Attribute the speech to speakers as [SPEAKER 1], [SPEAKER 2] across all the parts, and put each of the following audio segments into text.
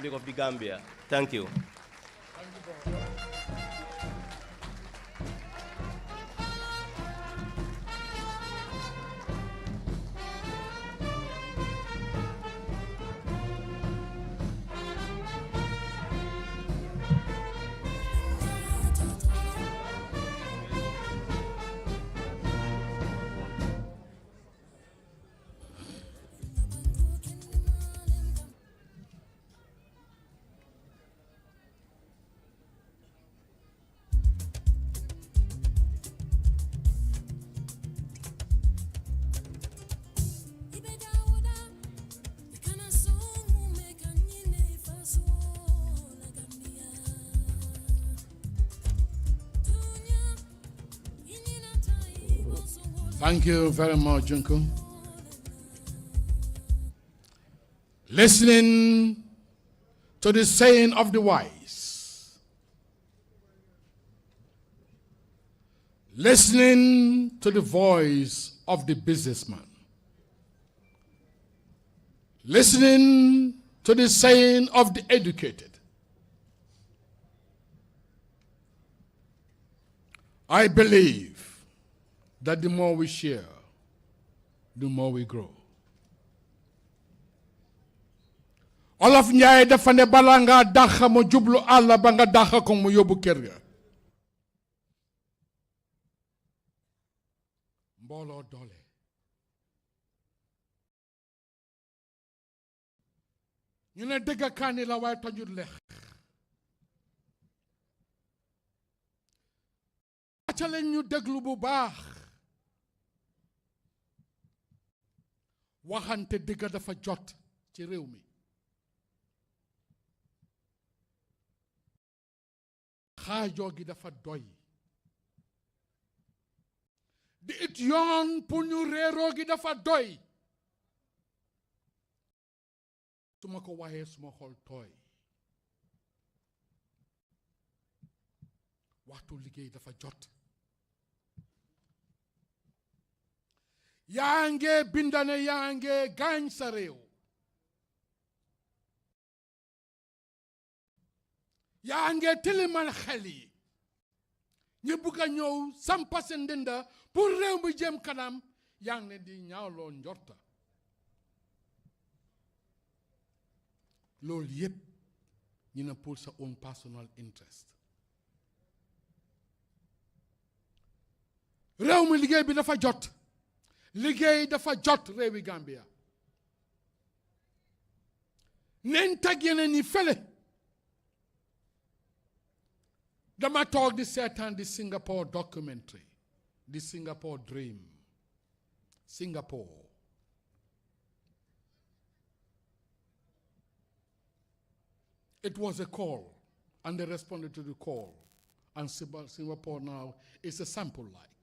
[SPEAKER 1] Republic of the Gambia. Thank you.
[SPEAKER 2] Thank you very much, Junko. Listening to the saying of the wise. Listening to the voice of the businessman. Listening to the saying of the educated. I believe that the more we share, the more we grow. Olof Njaay dafa ne bala nga daxa mu jublu àlla ba nga daxa ko mu yóbbu kër ga. Mbooloo doole. ñu ne dëgg kaani la waaye tojul lex. acca leen ñu déglu bu baax. waxante dëgg dafa jot ci réew mi. xaajoo gi dafa doy. di it yoon pour ñu réeroo gi dafa doy. su ma ko waxee suma xol tooy. waxtu liggéey dafa jot. yaa nge bindane yaa nge gaañ sa réew. yaa nge tilimal xel yi. ñi bugg a ñëw sampa seen ndinda pour réew mi jëm kanam yaa ngi di ñaawloo njorta. loolu yépp ñu ne pour sa own personal interest. réew mi liggéey bi dafa jot. liggéey dafa jot réewi Gambia. neen tag yeneen yi fele. dama toog di seetaan di Singapore documentary. di Singapore Dream. Singapore. It was a call, and they responded to the call. And Singapore now is a sample like.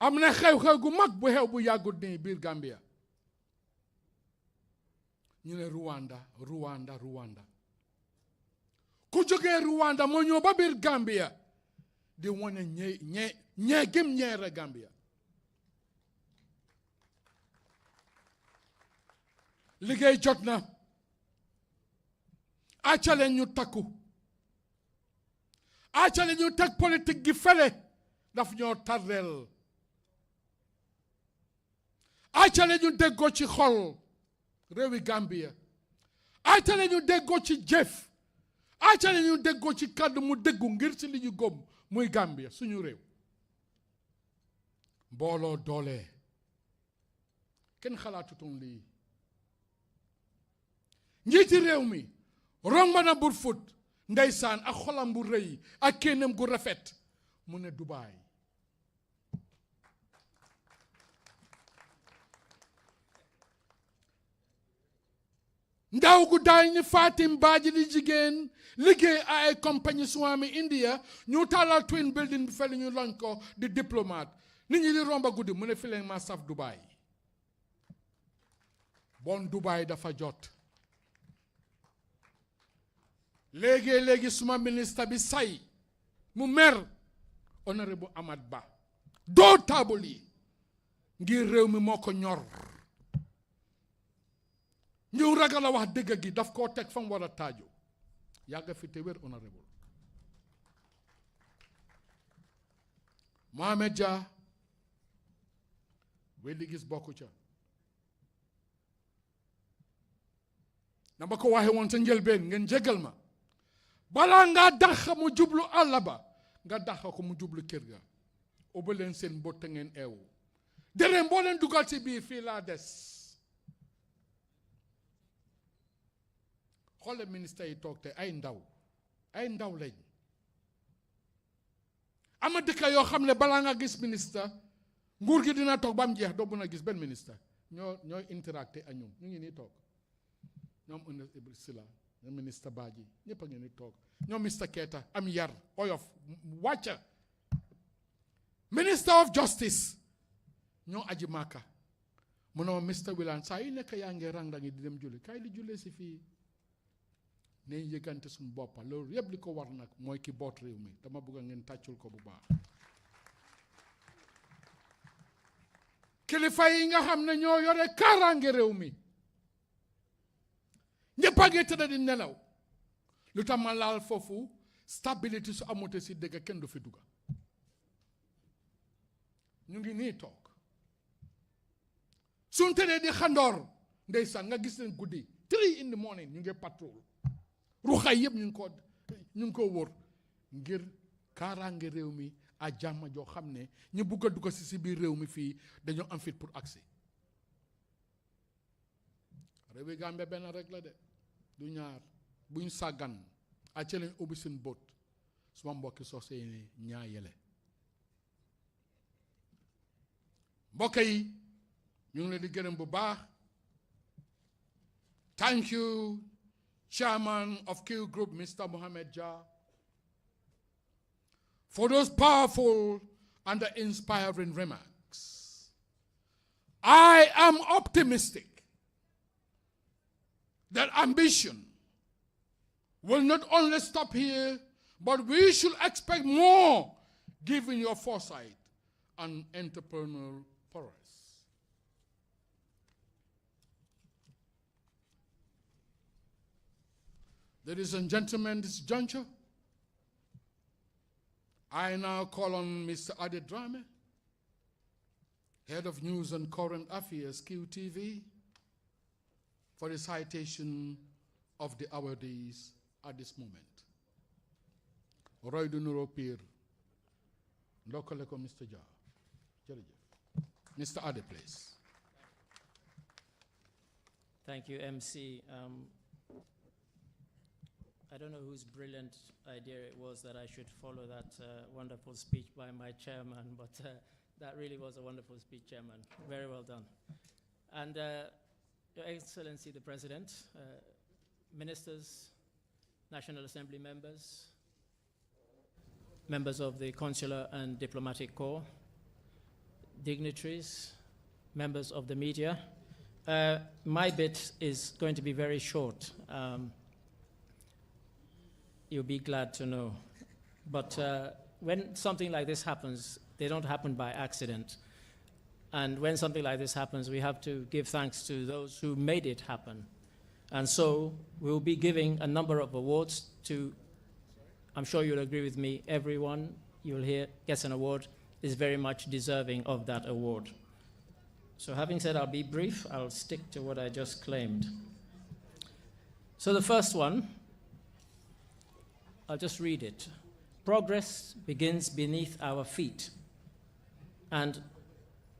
[SPEAKER 2] am na xew-xew gu mag bu xew bu yàggut nii biir Gambia. ñu ne Rwanda. ku jógee Rwanda moo ñëw ba biir Gambia di wane ñee gim ñeere Gambia. liggéey jot na. acale ñu takku. acale ñu teg politique gi fele daf ñoo tardeel. acale ñu déggoo ci xol réewi Gambia. acale ñu déggoo ci jëf. acale ñu déggoo ci kàddu mu déggu ngir ci li ñu gëm muy Gambia suñu réew. mbooloo doole. kenn xalaatutoon lii. njiiti réew mi romb na Burfoot ndeysaan ak xolam bu rëy ak kéenam gu rafet mu ne Dubaay. ndaw gu daay ni Fatim Baaji di jigéen liggéey ay compagnie Swami India ñu taalal twin building bi fele ñu lañ ko di diplomate nit ñi di romba guddi mu ne fi leen ma saf Dubaay. bon Dubaay dafa jot. léegi suma ministre bi say mu mer honorable Amad Ba doo taabul yi ngir réew mi moo ko ñor. ñu ragal a wax dëgg gi daf koo teg fam war a taaju yàgg fi te wér honorable Mohamed Dia weddi gis bokku ca na ma ko waxe woon sa njëlbeen ngeen jégal ma balaa ngaa dax mu jublu àll ba nga dax ko mu jublu kër ga ubbi leen seen mbott ngeen eewu dërëm boo leen dugal ci biir fii laa des xoole ministre yi toog te ay ndaw lañ ama dëkk yoo xam ne balaa nga gis ministre nguur gi dina toog ba mu jeex doo mën a gis benn ministre ñooy interacté ak ñoom ñu ngi nii toog ñoom Sila ñoom ministre Badji ñëpp a ngi nii toog ñoom Mr Keita am yar oyof wàcca Minister of Justice ñoo aji Maka mu ne Mr Wilane saa yu nekk yaa ngi rang-rangi di dem julli kaay li jullee si fii ne yëgante suñu boppa loolu yëpp li ko war nag mooy ki boot réew mi dama bëgg ngeen tàccul ko bu baax kilifa yi nga xam ne ñoo yore kaaraange réew mi ñëpp a ngi tëdd di nelaw lu tax ma laal foofu stabilité su amute si dëgg kenn du fi dugga ñu ngi nii toog suñ tëddee di xandoor ndeysaan nga gis leen guddi 3 in the morning ñu ngi patrol ruxay yëpp ñu ngi ko wóor ngir kaaraange réew mi a jàmm joo xam ne ñu bugg a dugg si biir réew mi fii dañoo am fit pour accès réewi Gambie benn rek la de du ñaar buñ sàggan a ci lañ ubbi seen bët suma mbokki soose yi ñaa yele mbokk yi ñu ngi leen di gërëm bu baax thank you Chairman of Qroup Mr. Mohamed Dia for those powerful and inspiring remarks. I am optimistic that ambition will not only stop here, but we should expect more given your foresight and entrepreneurial prowess. Ladies and gentlemen, this juncture, I now call on Mr. Ade Drame, Head of News and Current Affairs, QTV, for the citation of the awardees at this moment. Roy Dunuro Pir, Lokaleko Mr. Jah. Mr. Ade, please.
[SPEAKER 3] Thank you, MC. I don't know whose brilliant idea it was that I should follow that wonderful speech by my chairman, but that really was a wonderful speech, Chairman. Very well done. And Your Excellency the President, ministers, National Assembly members, members of the Consular and Diplomatic Corps, dignitaries, members of the media. My bit is going to be very short. You'll be glad to know. But when something like this happens, they don't happen by accident. And when something like this happens, we have to give thanks to those who made it happen. And so we'll be giving a number of awards to, I'm sure you'll agree with me, everyone you'll hear gets an award is very much deserving of that award. So having said I'll be brief, I'll stick to what I just claimed. So the first one, I'll just read it. Progress begins beneath our feet. And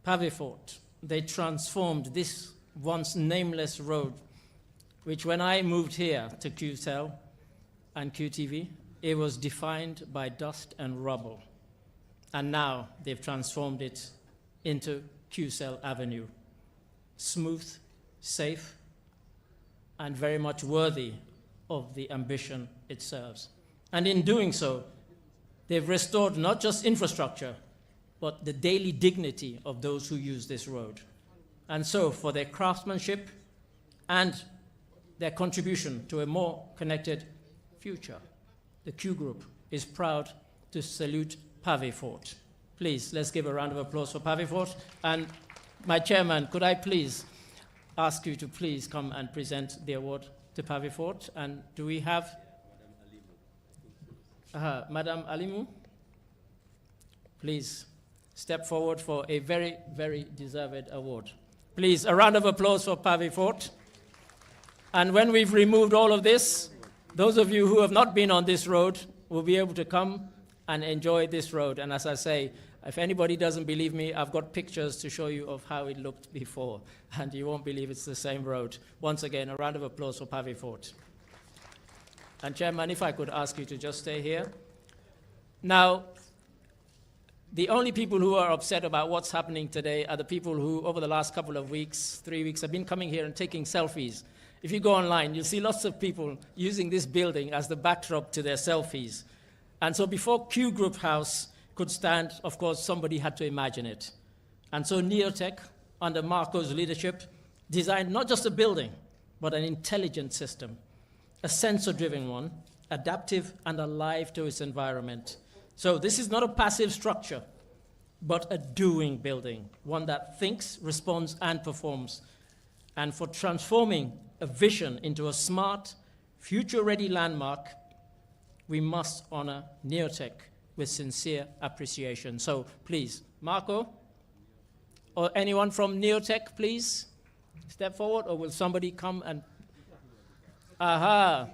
[SPEAKER 3] Pavifort, they transformed this once nameless road, which when I moved here to QCell and QTV, it was defined by dust and rubble. And now they've transformed it into QCell Avenue. Smooth, safe, and very much worthy of the ambition it serves. And in doing so, they've restored not just infrastructure, but the daily dignity of those who use this road. And so for their craftsmanship and their contribution to a more connected future, the Q Group is proud to salute Pavifort. Please, let's give a round of applause for Pavifort. And my chairman, could I please ask you to please come and present the award to Pavifort. And do we have Madam Alimu? Please step forward for a very, very deserved award. Please, a round of applause for Pavifort. And when we've removed all of this, those of you who have not been on this road will be able to come and enjoy this road. And as I say, if anybody doesn't believe me, I've got pictures to show you of how it looked before, and you won't believe it's the same road. Once again, a round of applause for Pavifort. And Chairman, if I could ask you to just stay here. Now, the only people who are upset about what's happening today are the people who, over the last couple of weeks, 3 weeks, have been coming here and taking selfies. If you go online, you'll see lots of people using this building as the backdrop to their selfies. And so before Qroup House could stand, of course, somebody had to imagine it. And so Neotech, under Marco's leadership, designed not just a building, but an intelligent system, a sensor-driven one, adaptive and alive to its environment. So this is not a passive structure, but a doing building, one that thinks, responds, and performs. And for transforming a vision into a smart, future-ready landmark, we must honor Neotech with sincere appreciation. So please, Marco, or anyone from Neotech, please step forward, or will somebody come and... Aha,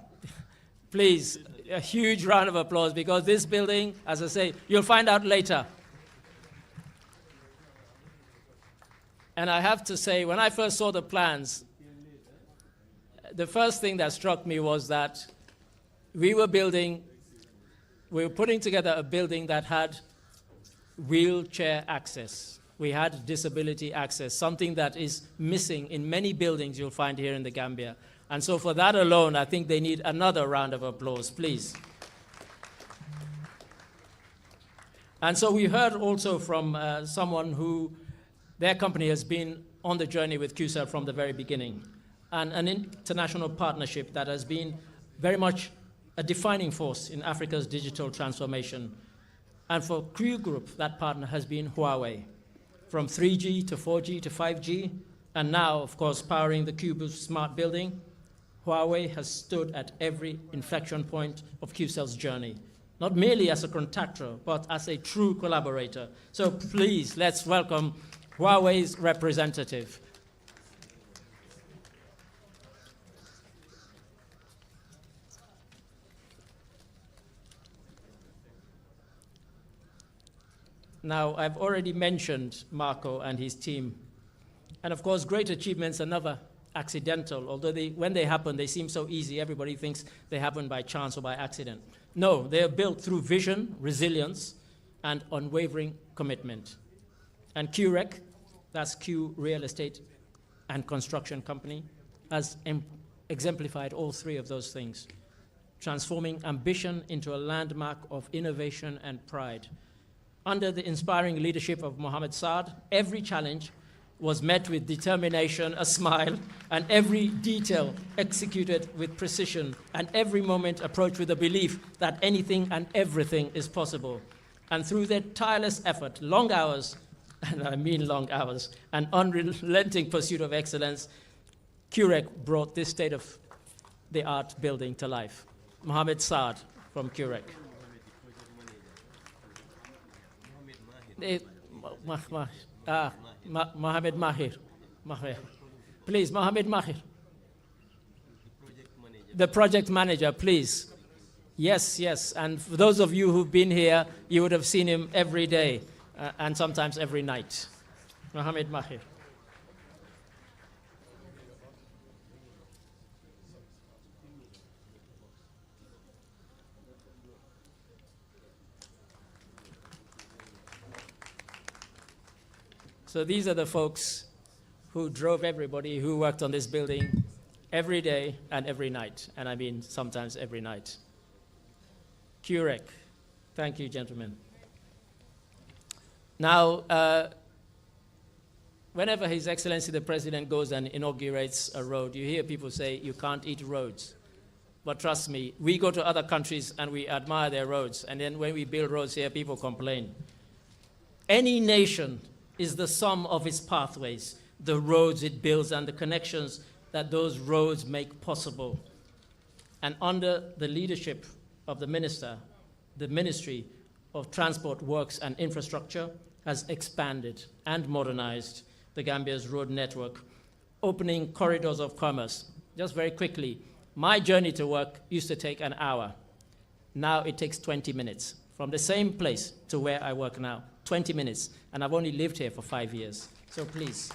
[SPEAKER 3] please, a huge round of applause, because this building, as I say, you'll find out later. And I have to say, when I first saw the plans, the first thing that struck me was that we were putting together a building that had wheelchair access. We had disability access, something that is missing in many buildings you'll find here in the Gambia. And so for that alone, I think they need another round of applause, please. And so we heard also from someone who, their company has been on the journey with QCell from the very beginning, and an international partnership that has been very much a defining force in Africa's digital transformation. And for Qroup, that partner has been Huawei, from 3G to 4G to 5G, and now, of course, powering the Qroup smart building. Huawei has stood at every inflection point of QCell's journey, not merely as a contractor, but as a true collaborator. So please, let's welcome Huawei's representative. Now, I've already mentioned Marco and his team. And of course, great achievements are never accidental, although when they happen, they seem so easy. Everybody thinks they happen by chance or by accident. No, they are built through vision, resilience, and unwavering commitment. And QREC, that's Q Real Estate and Construction Company, has exemplified all three of those things, transforming ambition into a landmark of innovation and pride. Under the inspiring leadership of Mohammed Saad, every challenge was met with determination, a smile, and every detail executed with precision, and every moment approached with a belief that anything and everything is possible. And through their tireless effort, long hours, and I mean long hours, and unrelenting pursuit of excellence, QREC brought this state-of-the-art building to life. Mohammed Saad from QREC. Mohammed Mahir. Please, Mohammed Mahir. The project manager, please. Yes, yes. And for those of you who've been here, you would have seen him every day and sometimes every night. Mohammed Mahir. So these are the folks who drove everybody, who worked on this building every day and every night, and I mean sometimes every night. QREC. Thank you, gentlemen. Now, whenever His Excellency the President goes and inaugurates a road, you hear people say, you can't eat roads. But trust me, we go to other countries and we admire their roads, and then when we build roads here, people complain. Any nation is the sum of its pathways. the roads it builds and the connections that those roads make possible. And under the leadership of the minister, the Ministry of Transport, Works and Infrastructure has expanded and modernized the Gambia's road network, opening corridors of commerce. Just very quickly, my journey to work used to take an hour. Now it takes 20 minutes. From the same place to where I work now, 20 minutes. And I've only lived here for 5 years. So please.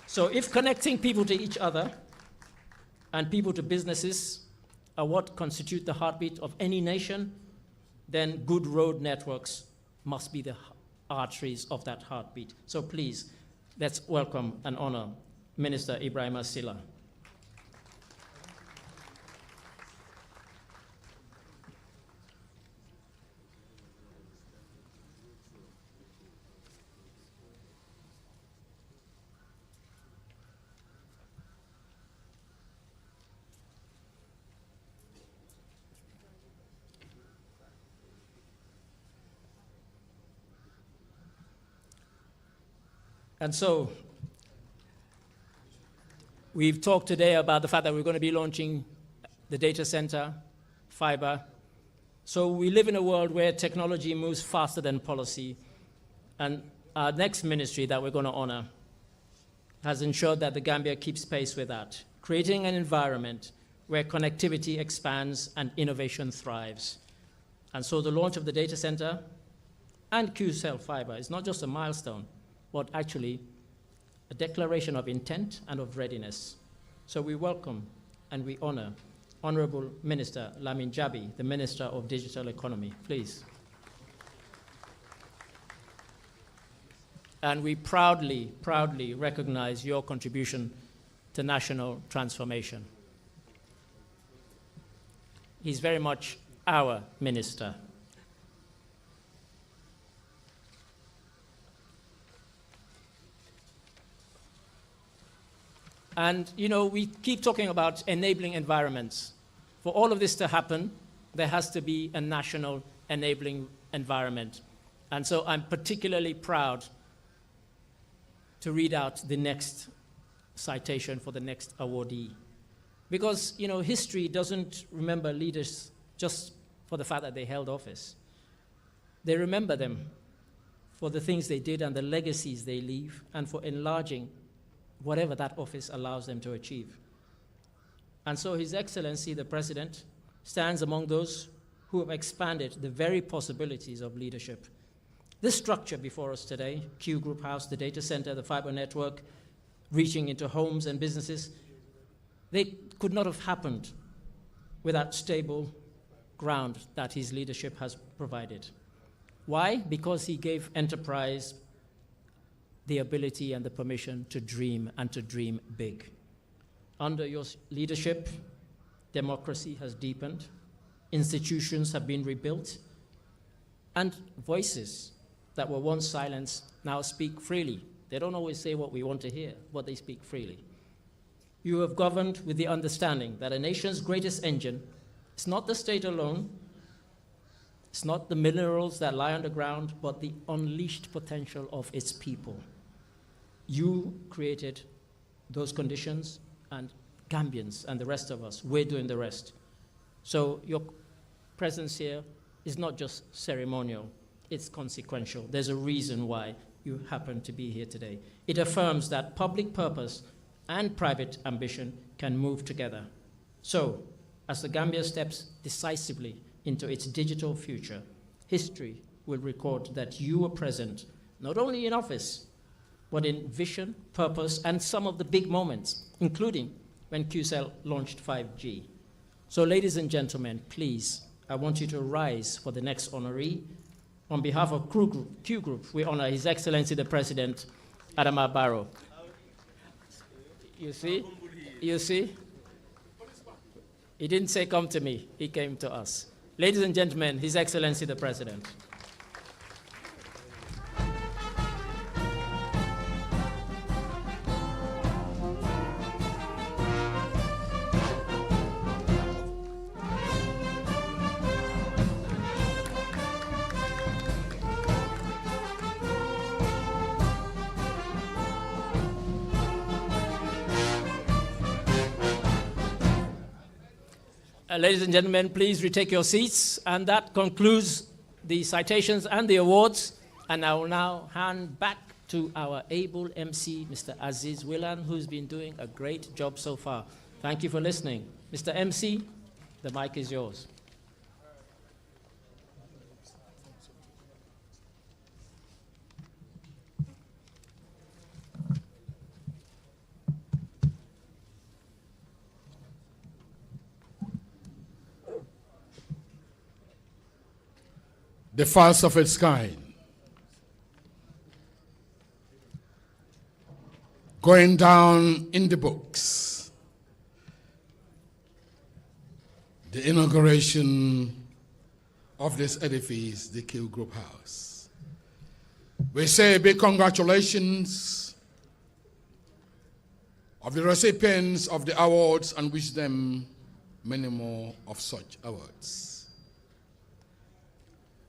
[SPEAKER 3] So if connecting people to each other and people to businesses are what constitute the heartbeat of any nation, then good road networks must be the arteries of that heartbeat. So please, let's welcome and honor Minister Ibrahim Silla. And so we've talked today about the fact that we're going to be launching the data center, fiber. So we live in a world where technology moves faster than policy. And our next ministry that we're going to honor has ensured that the Gambia keeps pace with that, creating an environment where connectivity expands and innovation thrives. And so the launch of the data center and QCell fiber is not just a milestone, but actually a declaration of intent and of readiness. So we welcome and we honor Honorable Minister Lamin Jabi, the Minister of Digital Economy, please. And we proudly, proudly recognize your contribution to national transformation. He's very much our minister. And, you know, we keep talking about enabling environments. For all of this to happen, there has to be a national enabling environment. And so I'm particularly proud to read out the next citation for the next awardee. Because, you know, history doesn't remember leaders just for the fact that they held office. They remember them for the things they did and the legacies they leave, and for enlarging whatever that office allows them to achieve. And so His Excellency, the President, stands among those who have expanded the very possibilities of leadership. This structure before us today, Qroup House, the data center, the fiber network, reaching into homes and businesses, they could not have happened without stable ground that his leadership has provided. Why? Because he gave enterprise the ability and the permission to dream and to dream big. Under your leadership, democracy has deepened, institutions have been rebuilt, and voices that were once silenced now speak freely. They don't always say what we want to hear, but they speak freely. You have governed with the understanding that a nation's greatest engine is not the state alone, it's not the minerals that lie underground, but the unleashed potential of its people. You created those conditions, and Gambians and the rest of us, we're doing the rest. So your presence here is not just ceremonial, it's consequential. There's a reason why you happen to be here today. It affirms that public purpose and private ambition can move together. So, as the Gambia steps decisively into its digital future, history will record that you were present, not only in office, but in vision, purpose, and some of the big moments, including when QCell launched 5G. So ladies and gentlemen, please, I want you to rise for the next honoree. On behalf of Qroup, we honor His Excellency the President, Adama Barrow. You see? You see? He didn't say come to me, he came to us. Ladies and gentlemen, His Excellency the President. Ladies and gentlemen, please retake your seats. And that concludes the citations and the awards. And I will now hand back to our able MC, Mr. Aziz Willan, who's been doing a great job so far. Thank you for listening. Mr. MC, the mic is yours.
[SPEAKER 2] The first of its kind. Going down in the books. The inauguration of this edifice, the Qroup House. We say big congratulations of the recipients of the awards and wish them many more of such awards.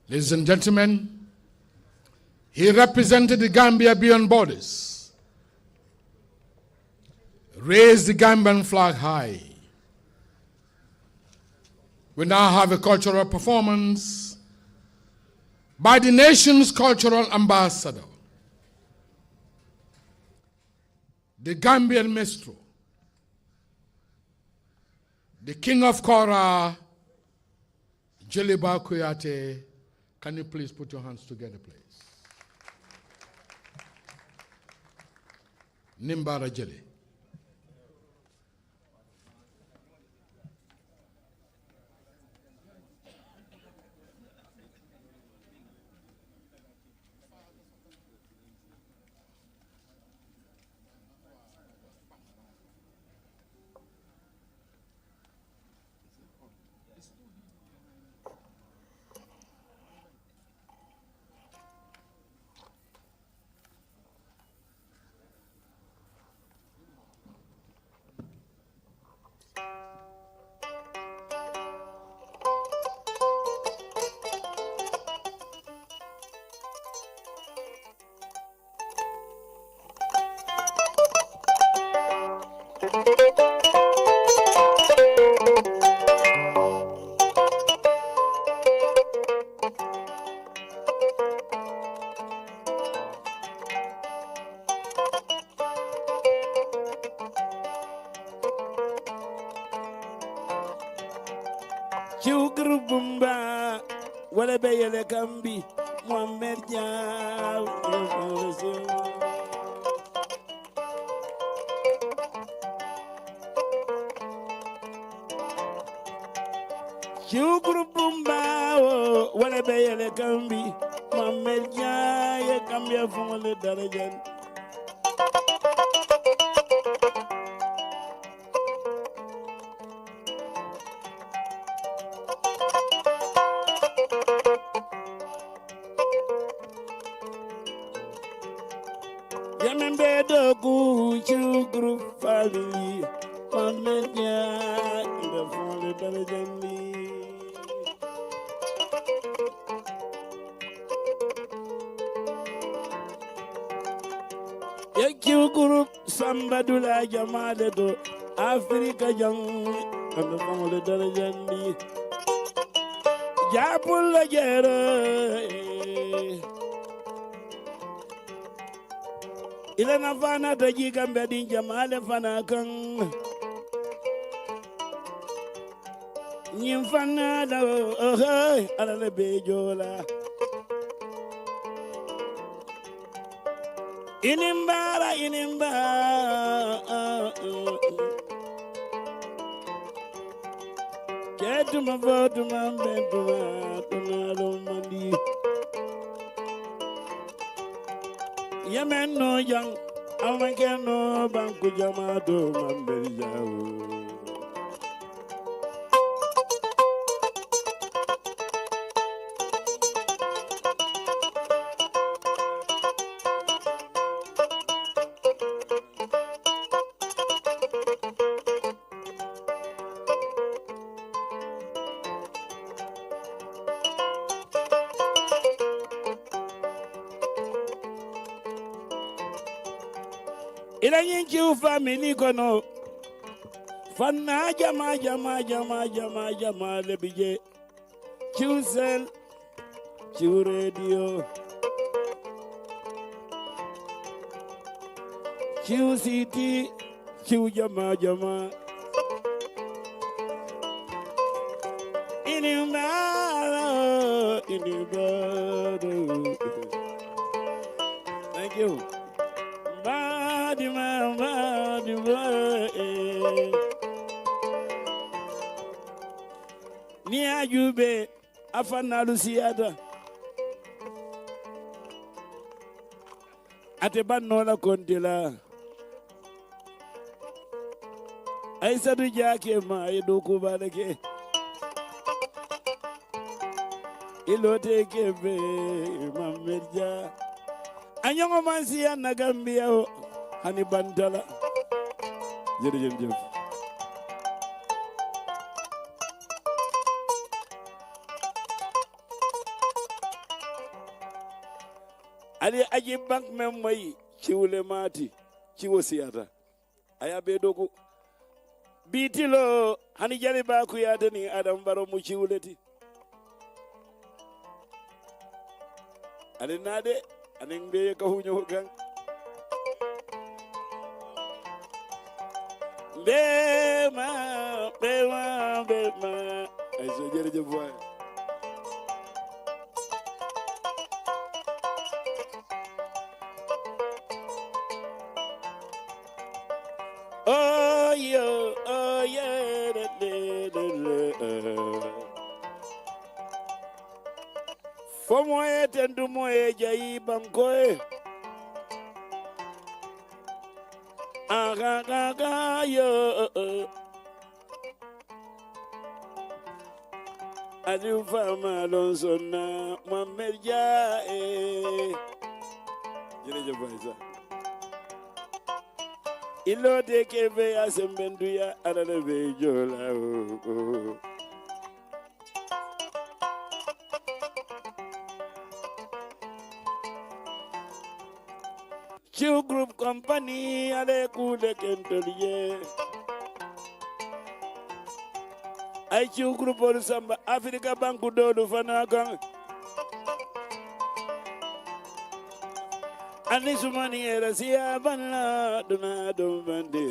[SPEAKER 2] Ladies and gentlemen, he represented the Gambia beyond borders, raised the Gambian flag high. We now have a cultural performance by the nation's cultural ambassador, the Gambian minstrel, the King of Kora, Jeliba Kuyate. Can you please put your hands together, please? Nimbara Jeli.
[SPEAKER 4] Qroup bumba wala bayele kambi Muhammad Jaw Qroup bumba wala bayele kambi Muhammad Jaw kambia fumale darajan Qroup family, Muhammad Jaw, the phone intelligently. Qroup Sambadula Jamaledo, Africa Young, and the phone intelligently. Japula Jera. Ilana fana taji kambe din jamale fana kan nyim fana da ala le bejola inimbara ketu mavotu mambetu tunalo mandi Yemen no young, American no banku jamado mambelao. Ila nyinchi family kono Fanna jama lebije. Choosel, Q radio. Q city, Q jama. Inibaro. Thank you. Badima. Ni ajube afana lusiada. Ate bannola kontila. Aisa du jake ma edo kubaleke. Ilote kebe mamerja. Anyongo mansia na Gambia o hani bantala. Jërëjëf. Ali aji bank memmoy ciwle mati ciwo siyata aya be dogo bitilo hani jali ba ku yata ni adam baro mu ciwleti ali nade anin be ka hunyo kan bema ay so jërëjëf waay oh yeah Fomoye tendu moye jayi bankoe aga yo Aliou Fama Lonsona Mohamed Dia jërëjëf waay sa ilo de kebe asembendu ya alale be jola Qroup company ale kude kentoliye ay Qroup ol samba Africa banku dodu fana kan ani sumani era siya banla duna dum bande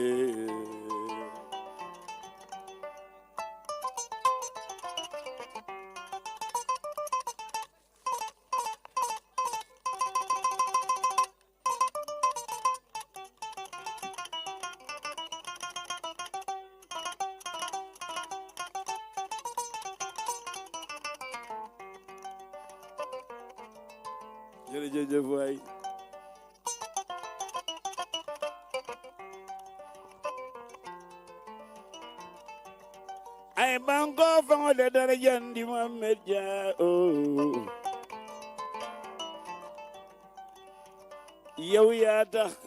[SPEAKER 4] jërëjëf waay ay banko fango de dara jandi Mohamed Dia yow yaa tax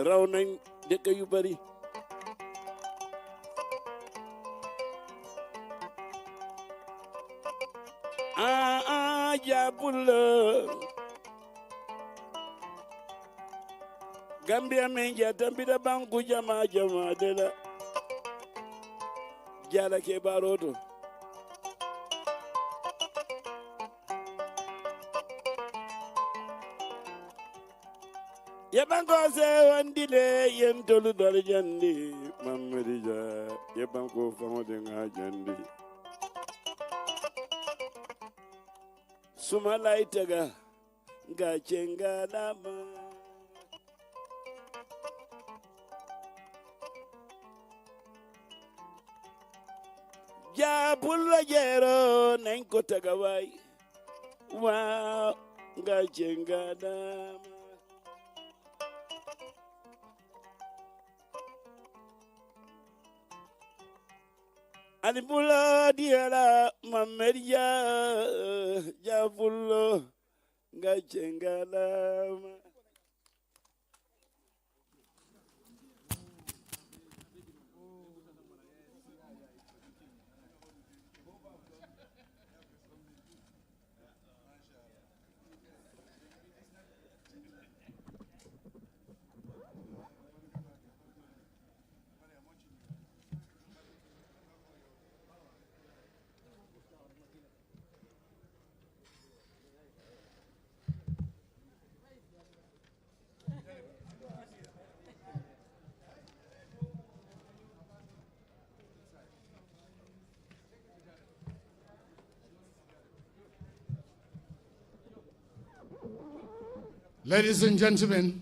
[SPEAKER 4] raw nañ dëkk yu bari jabul Gambia menja tambida banku jama de la jala ke baroto ye banko se wandile yen tolu dar jandi Mamadija ye banko famo de nga jandi suma laitaga nga chenga dama Jabulla jero nañ ko tagaway wa nga chenga dama Alibula diara Mameria Jabullo nga chenga dama
[SPEAKER 2] Ladies and gentlemen,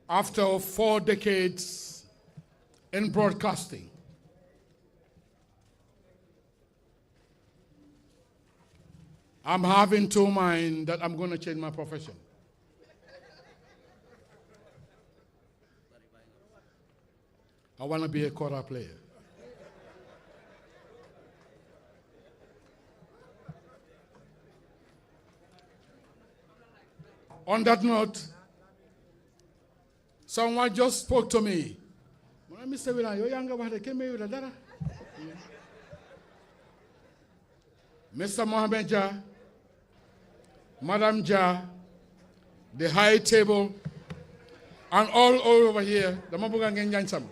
[SPEAKER 2] after 4 decades in broadcasting, I'm having two minds that I'm going to change my profession. I want to be a kora player. On that note, someone just spoke to me. Mr. Willan, you're younger than the Mr. Mohammed Jah, Madam Jah, the high table, and all over here, dama buga ngeen ñaan sam.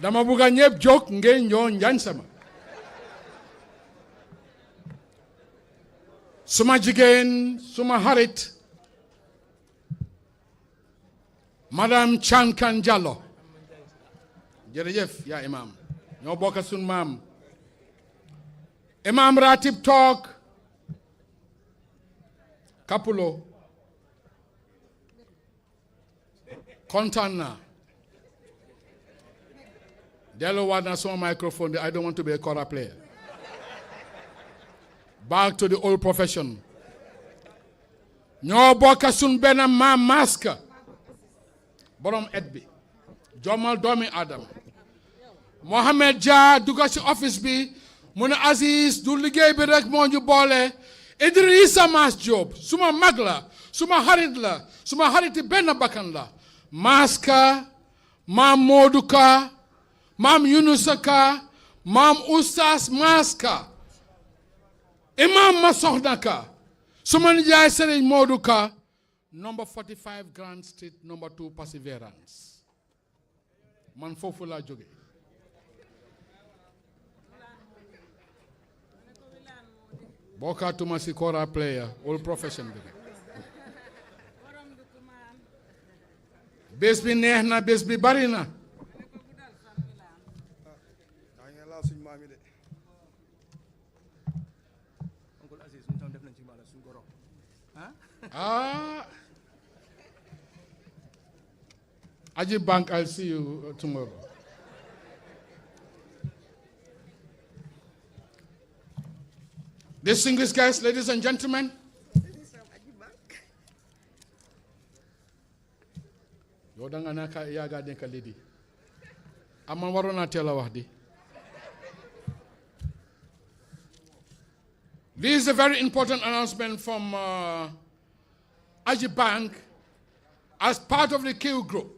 [SPEAKER 2] Dama buga ñepp jóg ngeen ñoo ñaan sama. Suma jigéen, suma xarit, Madam Chankan Jallow. Jërëjëf yaa imam. ñoo bokk sun maam. Imam Ratib toog Kapulo kontaan naa delluwaat naa sama microphone. I don't want to be a kora player. Back to the old profession. ñoo bokk sun benn maam maska borom et bi jomal doomi Adam Mohamed Jah dugga ci office bi mu ne Aziz du liggéey bi rek moo ñu boole Idrissa Mas Job suma mag la suma xarit la suma xariti benn bakkan la Maska maam Modou Ka maam Yunusa Ka maam Oustaz Maska imam ma soxna Ka suma nijaay Serigne Modou Ka number 45 Grand Street number 2 Perseverance man foofu laa jóge bokkaatuma si kora player all profession bi bés bi neex na bés bi bari na Aji Bank, I'll see you tomorrow. Distinguished guests, ladies and gentlemen, this is a very important announcement from Aji Bank as part of the Qroup.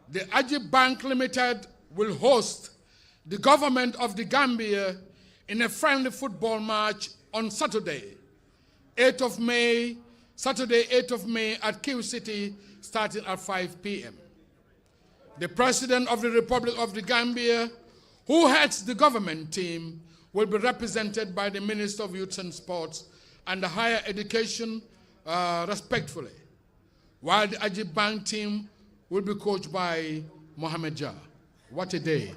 [SPEAKER 2] The Aji Bank Limited will host the government of the Gambia in a friendly football match on Saturday, 8th of May, Saturday, 8th of May at Qroup City, starting at 5 p.m. The President of the Republic of the Gambia, who heads the government team, will be represented by the Minister of Youth and Sports and the Higher Education, respectfully, while the Aji Bank team will be coached by Mohammed Jah. What a day.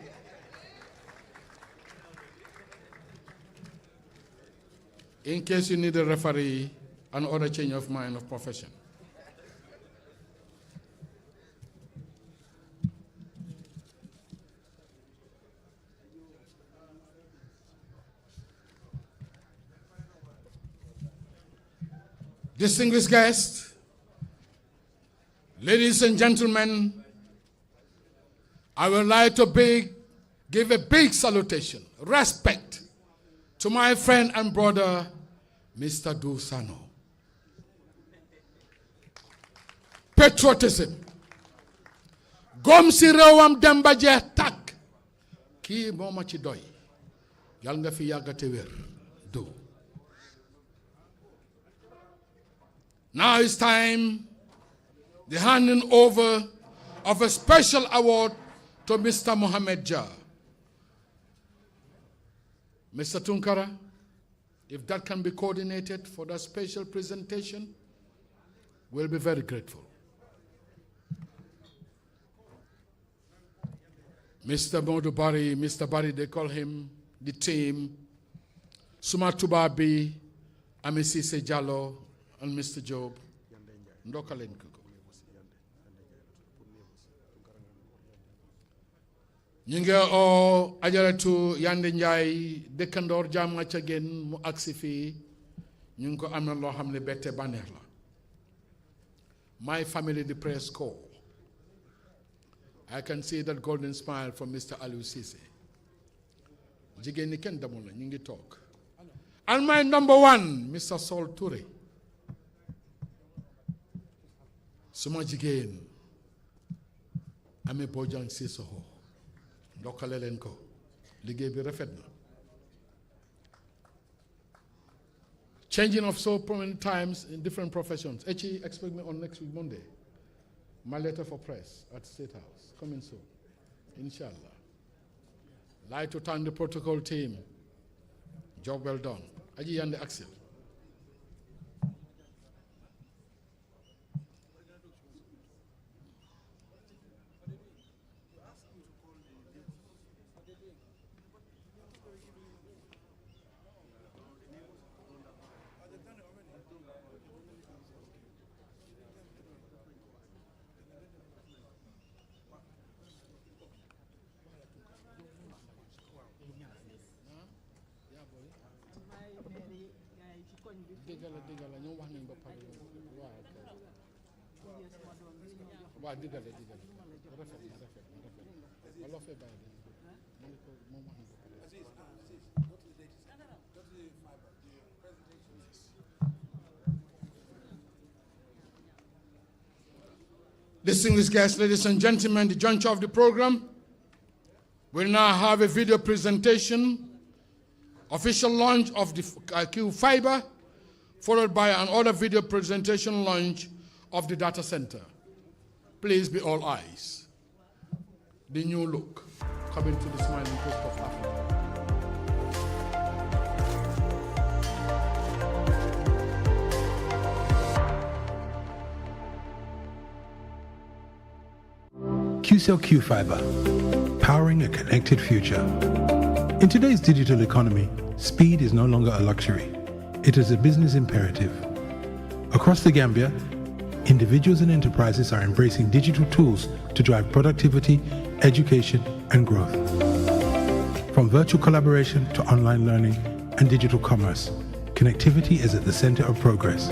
[SPEAKER 2] In case you need a referee and other change of mind of profession. Distinguished guests, ladies and gentlemen, I would like to give a big salutation, respect to my friend and brother, Mr. Dusano. Patriotism. Gom si rewam demba je tak. Ki moma ci doy. Yal nga fi yagate wer. Do. Now it's time the handing over of a special award to Mr. Mohammed Jah. Mr. Tunkara, if that can be coordinated for that special presentation, we'll be very grateful. Mr. Modu Bari, Mr. Bari, they call him the team, Suma Tubabi, Ami Cissé Diallo, and Mr. Job. Ndokalen ko. ñu ngi oo ajaratu Yande Njaay dëkkandoor jàmm ca gën mu agsi fii ñu ngi ko am na loo xam ne bette bànneex la my family the press corps I can see that golden smile from Mr. Aliou Cissé jigéen ñi kenn demul la ñu ngi toog and my number one Mr. Sol Touré suma jigéen Amé Bojang Sissoko ndokkale leen ko liggéey bi rafet na changing of so many times in different professions. Echi, expect me on next week Monday. My letter for press at State House coming soon, inshallah. Like to thank the protocol team. Job well done. Aji Yande Axel. Distinguished guests, ladies and gentlemen, the juncture of the program will now have a video presentation, official launch of the Qroup fiber, followed by another video presentation launch of the data center. Please be all eyes. The new look coming to the smiling coast of Africa.
[SPEAKER 5] Qcell Fiber, powering a connected future. In today's digital economy, speed is no longer a luxury. It is a business imperative. Across the Gambia, individuals and enterprises are embracing digital tools to drive productivity, education, and growth. From virtual collaboration to online learning and digital commerce, connectivity is at the center of progress.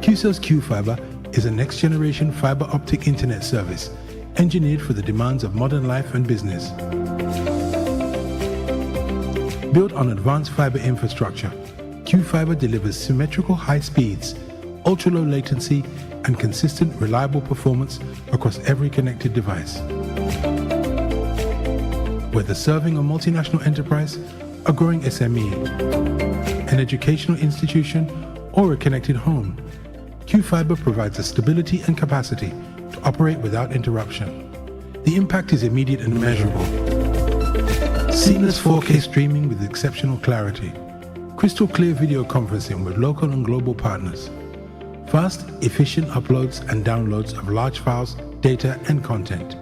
[SPEAKER 5] Qcell's Fiber is a next-generation fiber optic internet service engineered for the demands of modern life and business. Built on advanced fiber infrastructure, Fiber delivers symmetrical high speeds, ultra-low latency, and consistent, reliable performance across every connected device. Whether serving a multinational enterprise, a growing SME, an educational institution, or a connected home, Fiber provides the stability and capacity to operate without interruption. The impact is immediate and measurable. Seamless 4K streaming with exceptional clarity. Crystal clear video conferencing with local and global partners. Fast, efficient uploads and downloads of large files, data, and content.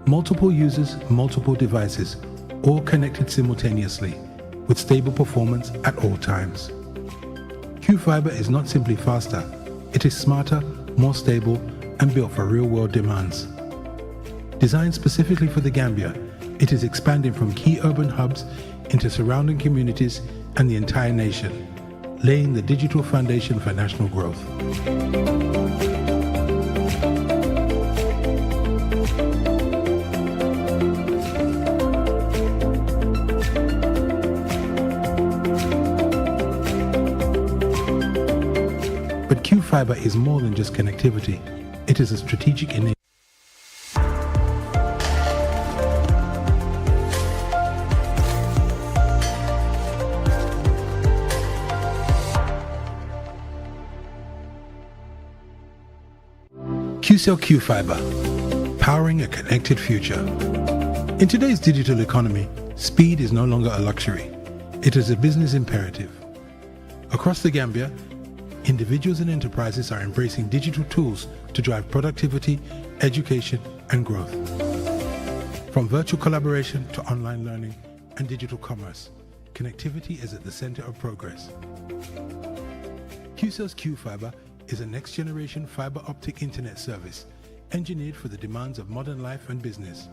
[SPEAKER 5] Multiple users, multiple devices, all connected simultaneously, with stable performance at all times. Fiber is not simply faster, it is smarter, more stable, and built for real-world demands. Designed specifically for the Gambia, it is expanding from key urban hubs into surrounding communities and the entire nation, laying the digital foundation for national growth. But Fiber is more than just connectivity. It is a strategic enabler. Qcell Fiber, powering a connected future. In today's digital economy, speed is no longer a luxury. It is a business imperative. Across the Gambia, individuals and enterprises are embracing digital tools to drive productivity, education, and growth. From virtual collaboration to online learning and digital commerce, connectivity is at the center of progress. QCell's Q-Fiber is a next-generation fiber optic internet service engineered for the demands of modern life and business.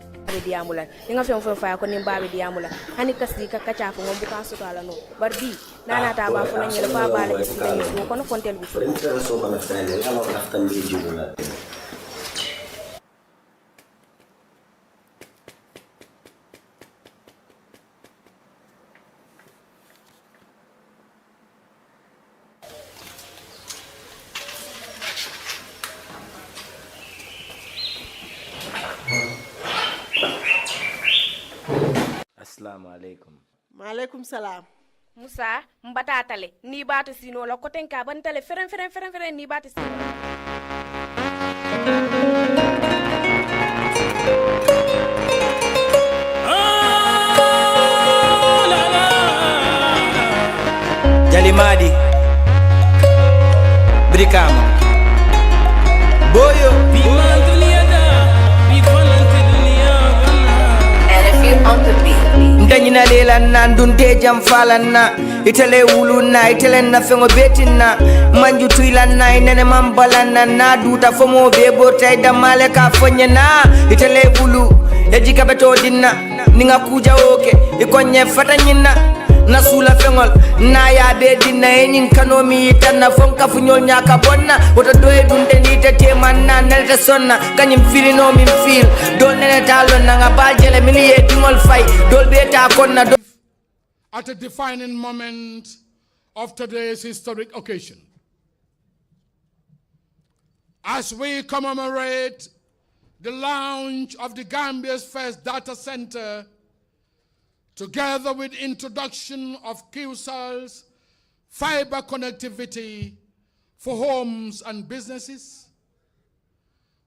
[SPEAKER 6] Assalamu alaikum.
[SPEAKER 7] Maalaikum salam.
[SPEAKER 8] Musa, mbata tale, ni bata sino la koten ka ban tale feren ni bata sino.
[SPEAKER 6] Jalimadi Brikama Boyo Ndanyina lela na ndunde jam falana itele uluna itele na fengo betina manju tuilana inene mambalana na duta fomo bebo taida maleka fonyena itele ulu ejika beto dinna ninga kuja oke ikonye fatanyina nasula fengol na ya be dinna enin kanomi tanna fonka funyol nyaka bonna oto doye dunde ni tete manna nelta sonna kanyim filino min fil dol nene talon nga baljele miliye dingol fay dol beta konna
[SPEAKER 2] at a defining moment of today's historic occasion, as we commemorate the launch of the Gambia's first data center, together with introduction of QCell's fiber connectivity for homes and businesses,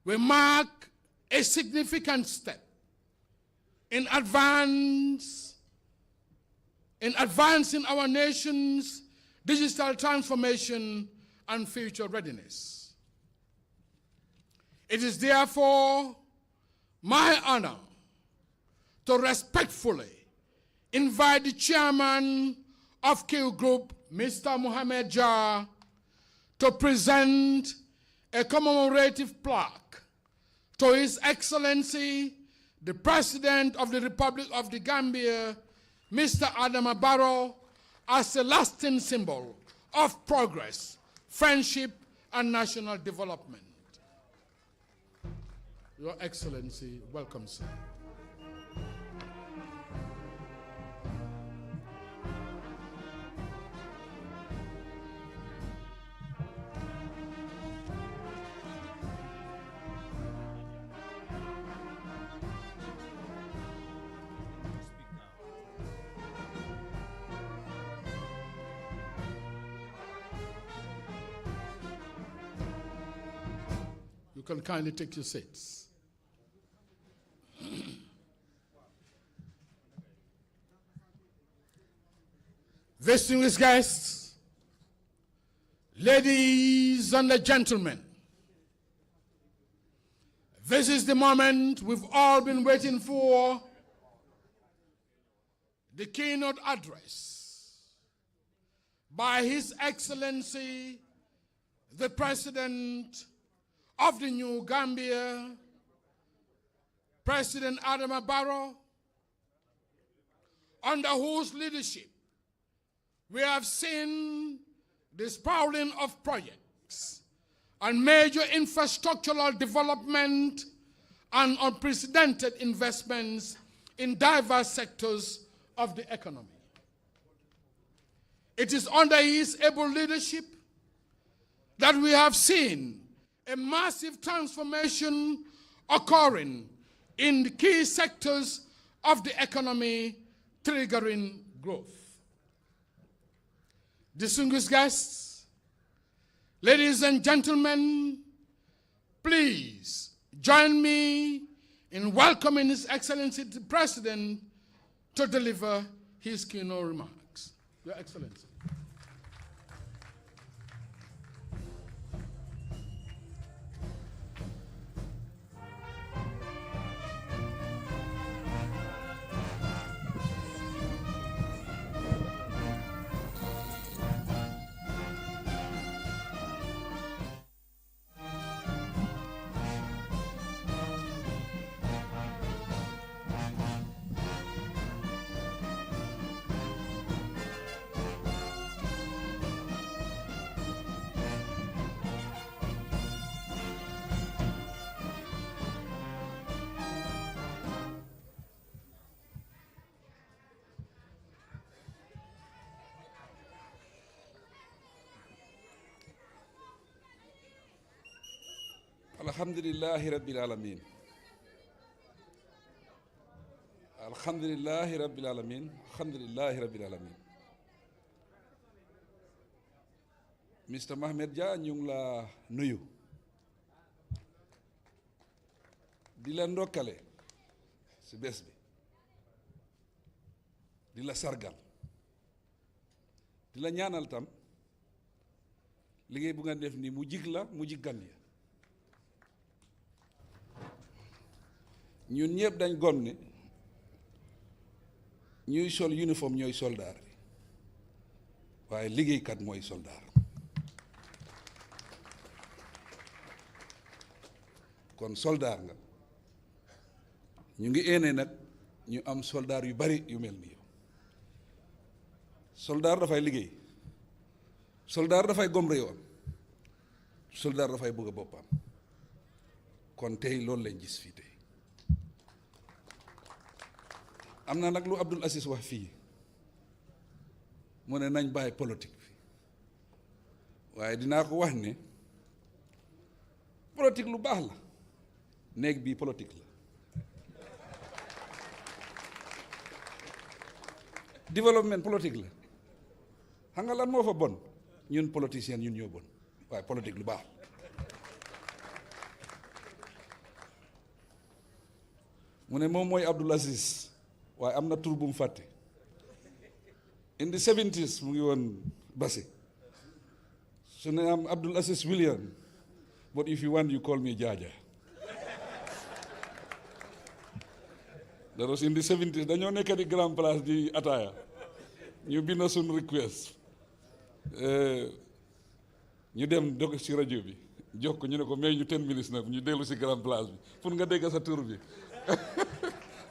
[SPEAKER 2] we mark a significant step in advancing our nation's digital transformation and future readiness. It is therefore my honor to respectfully invite the chairman of Qroup, Mr. Mohamed Jar, to present a commemorative plaque to His Excellency, the President of the Republic of the Gambia, Mr. Adama Barrow, as a lasting symbol of progress, friendship, and national development. Your Excellency, welcome, sir. You can kindly take your seats. Distinguished guests, ladies and gentlemen, this is the moment we've all been waiting for, the keynote address by His Excellency, the President of the New Gambia, President Adama Barrow, under whose leadership we have seen the sprawling of projects and major infrastructural development and unprecedented investments in diverse sectors of the economy. It is under his able leadership that we have seen a massive transformation occurring in the key sectors of the economy, triggering growth. Distinguished guests, ladies and gentlemen, please join me in welcoming His Excellency the President to deliver his keynote remarks. Your Excellency.
[SPEAKER 7] Alhamdulillahi Rabbil Alamin. Alhamdulillahi Rabbil Alamin. Alhamdulillahi Rabbil Alamin. Mr. Mohamed Dia ñu ngi la nuyu di la ndokkale ci bés bi di la sargal di la ñaanal tam liggéey bu nga def ni mu jig la mu jig Gambia ñun ñëpp dañ gom ne ñuy sol uniforme ñooy soldaar yi waaye liggéeykat mooy soldaar kon soldaar nga ñu ngi éene nag ñu am soldaar yu bari yu mel ni yow soldaar dafay liggéey soldaar dafay gom réewam soldaar dafay bëgg a boppam kon tey loolu lañ gis fii tey am na nag lu Abdul Aziz wax fii mu ne nañ bàyyi politique bi waaye dinaa ko wax ne politique lu baax la néeg bii politique la développement politique la xam nga lan moo fa bon ñun politiciens ñun ñoo bon waaye politique lu baax mu ne moom mooy Abdul Aziz waaye am na tur bu mu fàtte in the 70s mu ngi woon Basse su ne am Abdul Aziz William but if you want you call me Jaja. That was in the 70s dañoo nekk di grand place di ataaya ñu bind suñ request ñu dem dog ci rajo bi jox ko ñu ne ko may ñu 10 minutes nag ñu dellu ci grand place bi pour nga dégg sa tur bi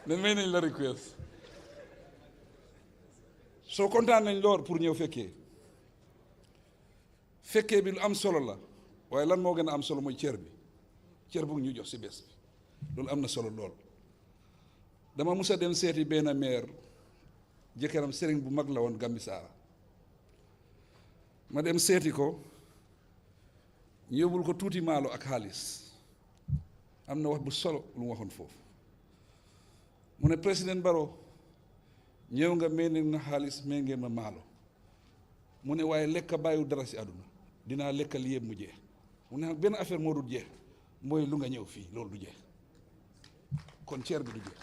[SPEAKER 7] ne may nañ la request soo kontaan nañ lool pour ñëw fekkee bi lu am solo la waaye lan moo gën a am solo mooy cër bu ñu jox ci bés bi loolu am na solo lool dama musa dem seeti benn maire jëkkëram sëriñ bu mag la woon Gambi Saara ma dem seeti ko ñu yóbbul ko tuuti maalo ak xaalis am na wax bu solo lu mu waxoon foofu mu ne président Barrow ñëw nga may na xaalis may ngeen ma maalo mu ne waaye lekk bàyyiwu dara ci àdduna dinaa lekk li yëpp mu jeex mu ne benn affaire moo dul jeex mooy lu nga ñëw fii loolu du jeex kon ceer bi du jeex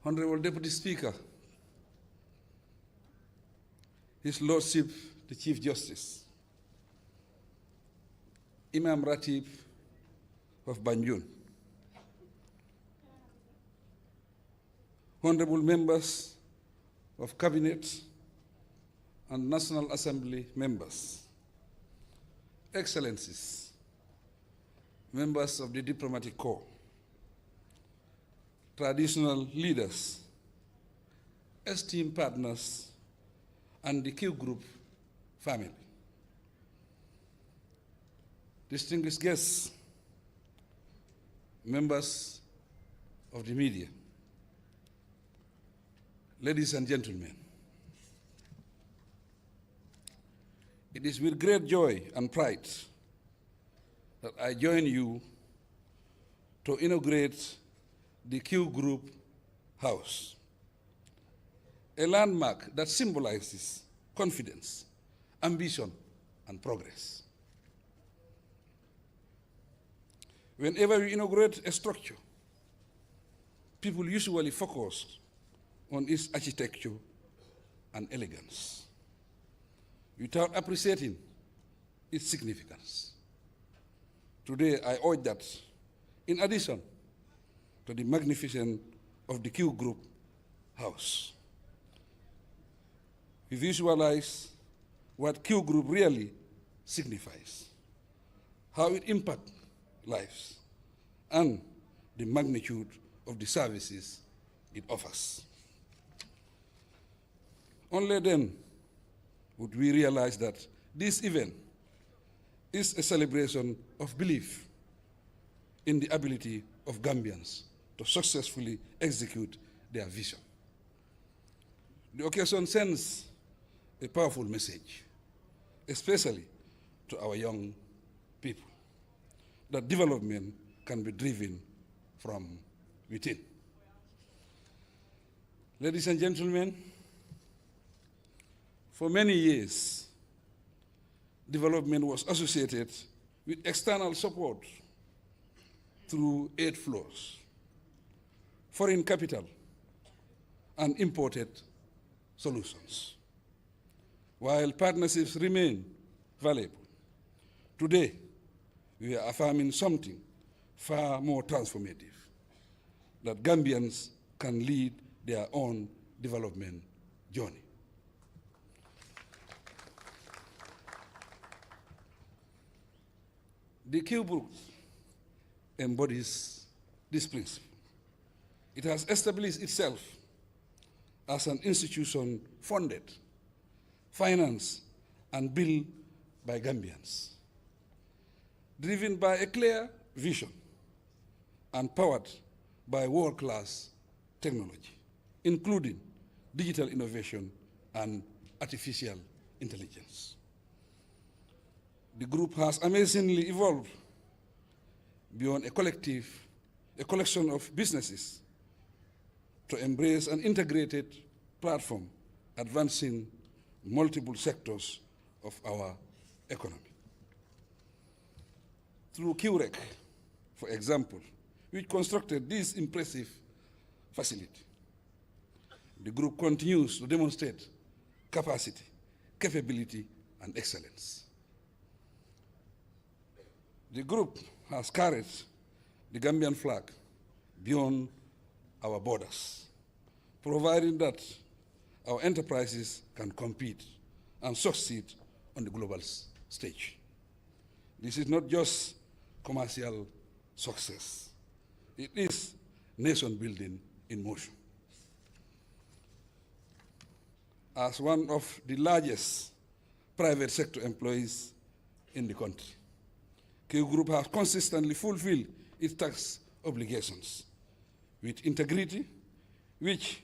[SPEAKER 7] Honorable Deputy Speaker, His Lordship, the Chief Justice, Imam Ratib of Banjul, Honorable members of Cabinet and National Assembly members, Excellencies, members of the Diplomatic Corps, traditional leaders, esteemed partners, and the Qroup family. Distinguished guests, members of the media, ladies and gentlemen, it is with great joy and pride that I join you to inaugurate the Qroup House, a landmark that symbolizes confidence, ambition, and progress. Whenever we inaugurate a structure, people usually focus on its architecture and elegance, without appreciating its significance. Today, I urge that, in addition to the magnificence of the Qroup House, we visualize what Qroup really signifies, how it impacts lives, and the magnitude of the services it offers. Only then would we realize that this event is a celebration of belief in the ability of Gambians to successfully execute their vision. The occasion sends a powerful message, especially to our young people, that development can be driven from within. Ladies and gentlemen, for many years, development was associated with external support through aid flows, foreign capital, and imported solutions. While partnerships remain valuable, today we are affirming something far more transformative, that Gambians can lead their own development journey. The Qroup embodies this principle. It has established itself as an institution funded, financed, and built by Gambians, driven by a clear vision and powered by world-class technology, including digital innovation and artificial intelligence. The group has amazingly evolved beyond a collection of businesses to embrace an integrated platform advancing multiple sectors of our economy. Through Qroup, for example, which constructed this impressive facility, the group continues to demonstrate capacity, capability, and excellence. The group has carried the Gambian flag beyond our borders, providing that our enterprises can compete and succeed on the global stage. This is not just commercial success. It is nation building in motion. As one of the largest private sector employees in the country, Qroup has consistently fulfilled its tax obligations with integrity, which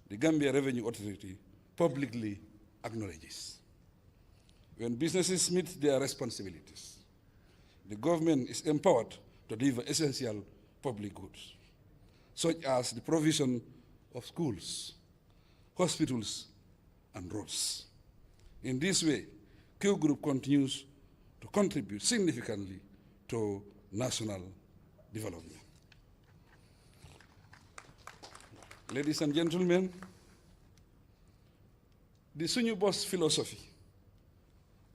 [SPEAKER 7] the Gambia Revenue Authority publicly acknowledges. When businesses meet their responsibilities, the government is empowered to deliver essential public goods, such as the provision of schools, hospitals, and roads. In this way, Qroup continues to contribute significantly to national development. Ladies and gentlemen, the Sunyu Boss philosophy,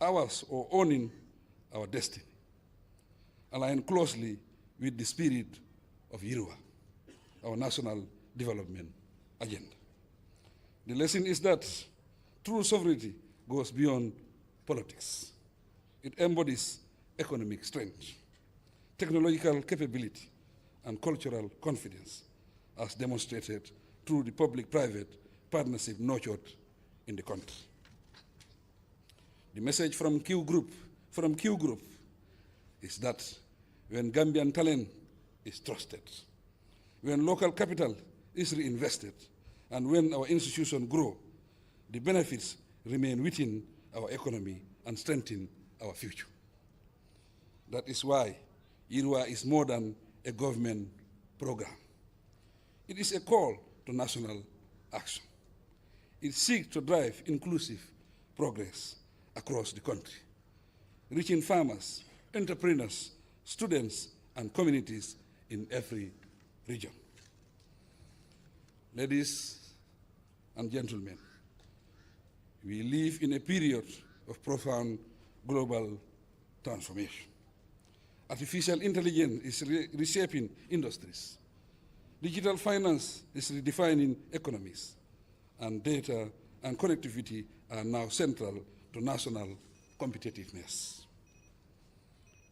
[SPEAKER 7] ours or owning our destiny, align closely with the spirit of Yirwa, our national development agenda. The lesson is that true sovereignty goes beyond politics. It embodies economic strength, technological capability, and cultural confidence, as demonstrated through the public-private partnership nurtured in the country. The message from Qroup is that when Gambian talent is trusted, when local capital is reinvested, and when our institutions grow, the benefits remain within our economy and strengthen our future. That is why Yirwa is more than a government program. It is a call to national action. It seeks to drive inclusive progress across the country, reaching farmers, entrepreneurs, students, and communities in every region. Ladies and gentlemen, we live in a period of profound global transformation. Artificial intelligence is reshaping industries. Digital finance is redefining economies, and data and connectivity are now central to national competitiveness.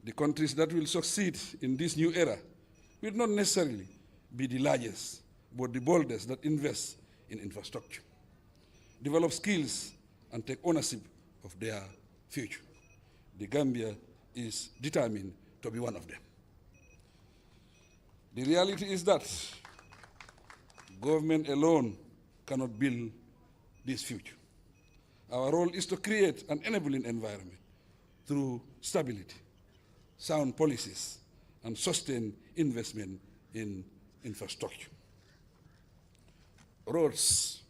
[SPEAKER 7] The countries that will succeed in this new era will not necessarily be the largest, but the boldest that invest in infrastructure, develop skills, and take ownership of their future. The Gambia is determined to be one of them. The reality is that government alone cannot build this future. Our role is to create an enabling environment through stability, sound policies, and sustained investment in infrastructure. Roads,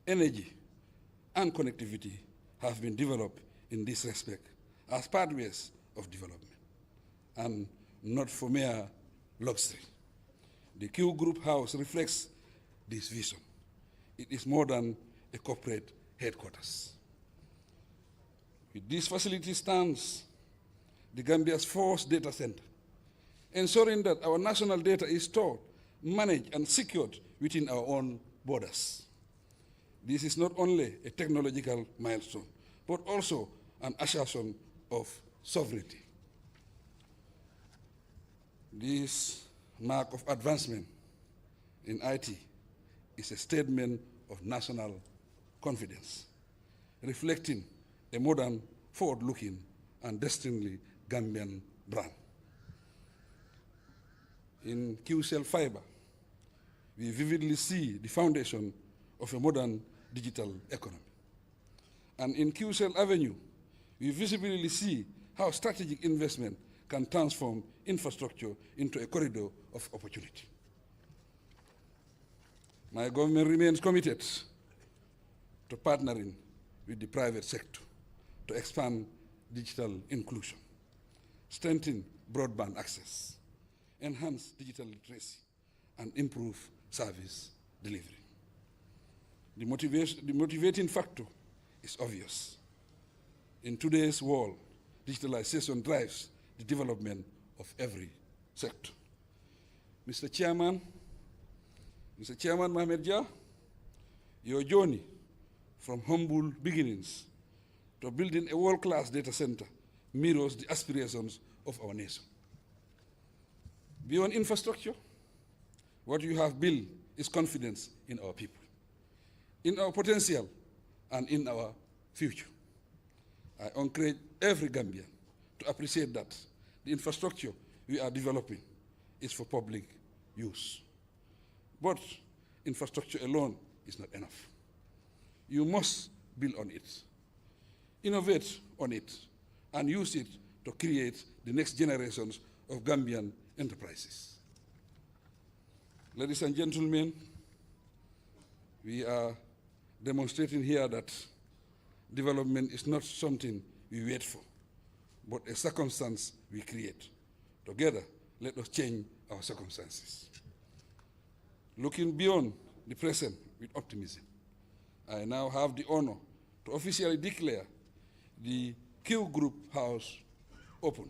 [SPEAKER 7] energy, and connectivity have been developed in this respect as pathways of development, and not for mere luxury. The Qroup House reflects this vision. It is more than a corporate headquarters. With this facility stands the Gambia's first data center, ensuring that our national data is stored, managed, and secured within our own borders. This is not only a technological milestone, but also an assertion of sovereignty. This mark of advancement in IT is a statement of national confidence, reflecting a modern, forward-looking, and distinctly Gambian brand. In QCell Fiber, we vividly see the foundation of a modern digital economy. And in QCell Avenue, we visibly see how strategic investment can transform infrastructure into a corridor of opportunity. My government remains committed to partnering with the private sector to expand digital inclusion, strengthen broadband access, enhance digital literacy, and improve service delivery. The motivating factor is obvious. In today's world, digitalization drives the development of every sector. Mr. Chairman Mohamed Jah, your journey from humble beginnings to building a world-class data center mirrors the aspirations of our nation. Beyond infrastructure, what you have built is confidence in our people, in our potential, and in our future. I encourage every Gambian to appreciate that the infrastructure we are developing is for public use. But infrastructure alone is not enough. You must build on it, innovate on it, and use it to create the next generations of Gambian enterprises. Ladies and gentlemen, we are demonstrating here that development is not something we wait for, but a circumstance we create. Together, let us change our circumstances. Looking beyond the present with optimism, I now have the honor to officially declare the Qroup House open.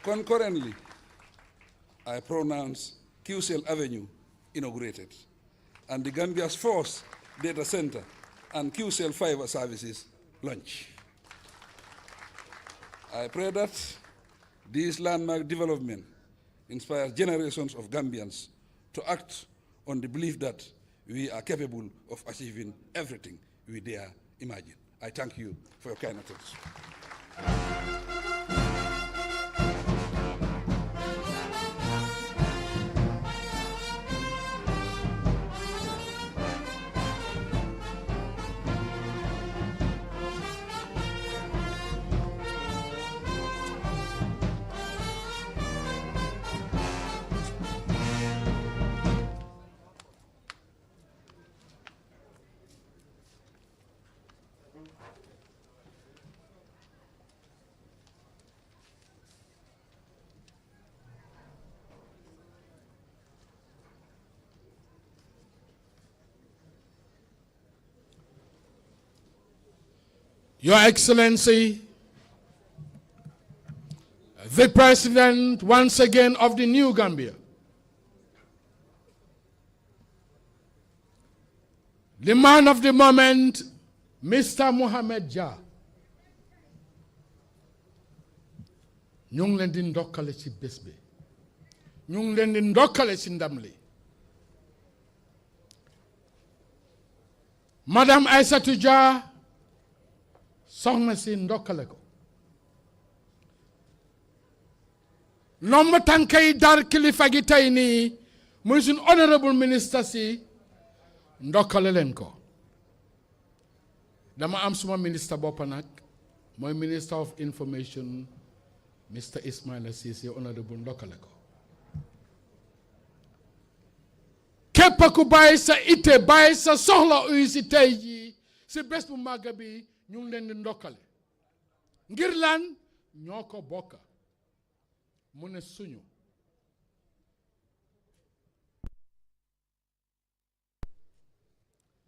[SPEAKER 7] Concurrently, I pronounce QCell Avenue inaugurated, and the Gambia's first data center and QCell Fiber services launch. I pray that this landmark development inspires generations of Gambians to act on the belief that we are capable of achieving everything we dare imagine. I thank you for your kind attention.
[SPEAKER 2] Your Excellency, the President once again of the New Gambia, the man of the moment, Mr. Mohamed Jah, ñu ngi leen di ndokkale ci bés bi, ñu ngi leen di ndokkale ci ndam li. Madame Aïssatou Jah, soxna si ndokkale ko. Nomb tànkay dar kilifa gi tey nii muy suñ honorable minister si ndokkale leen ko. dama am suma minister boppa nag mooy minister of information Mr. Ismaila Ceesay honorable ndokkale ko. képp ku bàyyi sa ite bàyyi sa soxla uy si tey jii si bés bu màgg bi ñu ngi leen di ndokkale ngir lan ñoo ko bokka mu ne suñu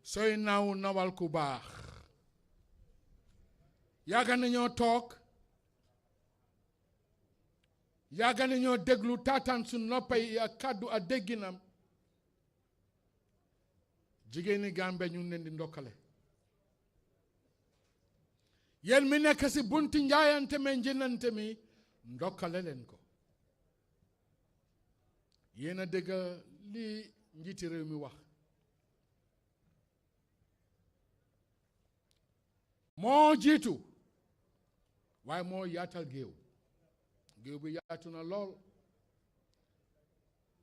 [SPEAKER 2] sooy naaw nawal ku baax yàgg nañoo toog yàgg nañoo déglu taataan su noppay ak kàddu ak dégginam jigéeni Gambie ñu ngi leen di ndokkale yéen mi nekk si bunti njaayante me njënante mi ndokkale leen ko yéen a dégg li njiiti réew mi wax moo jiitu waaye moo yaatal géew bi yaatu na lool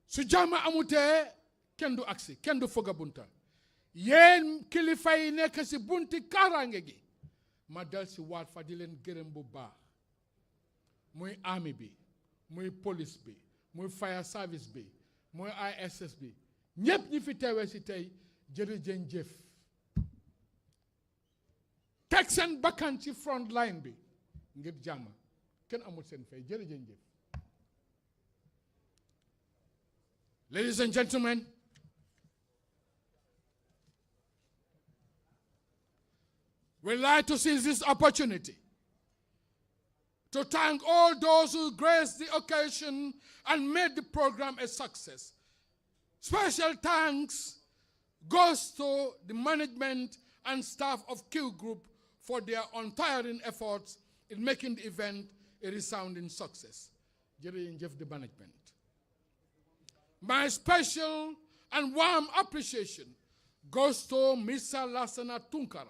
[SPEAKER 2] su jàmm amutee kenn du agsi kenn du foga bunta yéen kilifa yi nekk si bunti kaaraange gi ma dal si waat fa di leen gërëm bu baax muy army bi muy police bi muy fire service bi muy ISS bi ñépp ñi fi teewee si tey jërëjëf teg seen bakkan ci front line bi ngir jàmm kenn amul seen fay jërëjëf. Ladies and gentlemen, we'd like to seize this opportunity to thank all those who graced the occasion and made the program a success. Special thanks goes to the management and staff of Qroup for their untiring efforts in making the event a resounding success. Jërëjëf the management. My special and warm appreciation goes to Mr. Lassana Tunkara,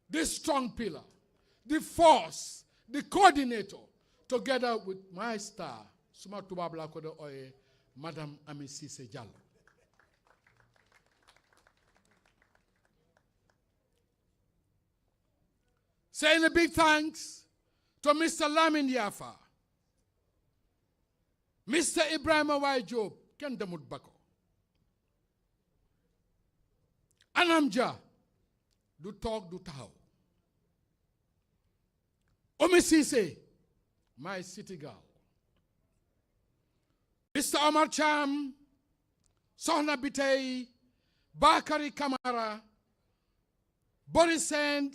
[SPEAKER 2] the strong pillar, the force, the coordinator, together with my star, Suma Tuba Blakodo Oye, Madam Ami Ceesay Jallow. Saying a big thanks to Mr. Lamin Yafa, Mr. Ibrahim Awai Job, Ken Damut Bako, Anamja, du talk, du tahaw. Omi Ceesay, my city girl. Mr. Omar Cham, Sohna Bitey, Bakari Kamara, Boris Sand,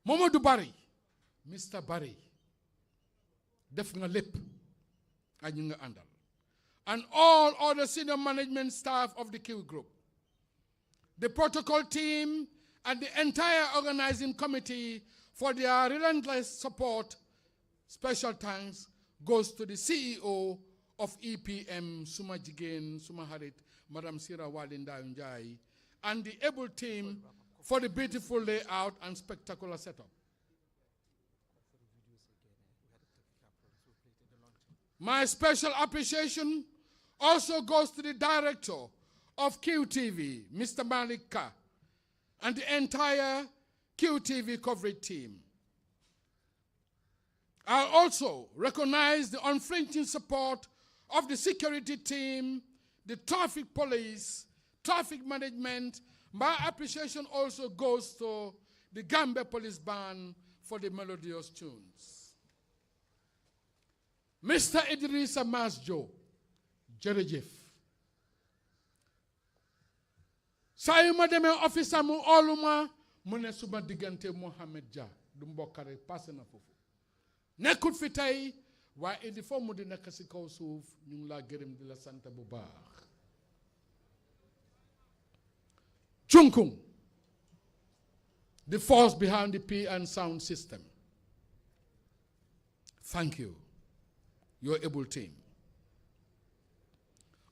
[SPEAKER 2] Momadou Barry, Mr. Barry, def nga lépp ak ñu nga àndal, and all other senior management staff of the Qroup, the protocol team, and the entire organizing committee for their relentless support. Special thanks goes to the CEO of EPM, Suma Jigen, Suma Harit, Madam Sira Walinda Njai, and the able team for the beautiful layout and spectacular setup. My special appreciation also goes to the director of QTV, Mr. Malik Ka, and the entire QTV coverage team. I also recognize the unflinching support of the security team, the traffic police, traffic management. My appreciation also goes to the Gambia Police Band for the melodious tunes. Mr. Idrissa Masjo, jërëjëf. Saa yu ma demee office mu oluma mu ne suma diggante Mohamed Dia du mbokkare passé na foofu. Nekkut fi tey waaye il faut mu di nekk si kaw suuf ñu ngi laa gërëm di la sant bu baax. Chunkung, the force behind the P and sound system. Thank you, your able team.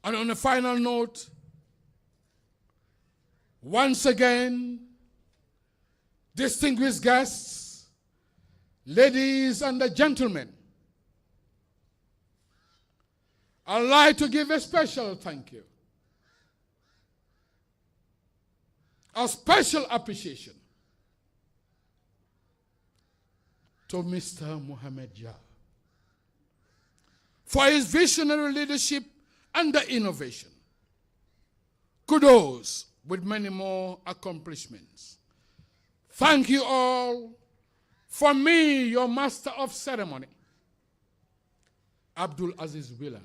[SPEAKER 2] And on a final note, once again, distinguished guests, ladies and gentlemen, I'd like to give a special thank you, a special appreciation to Mr. Mohamed Jah for his visionary leadership and the innovation. Kudos with many more accomplishments. Thank you all. For me, your master of ceremony, Abdul Aziz Willan.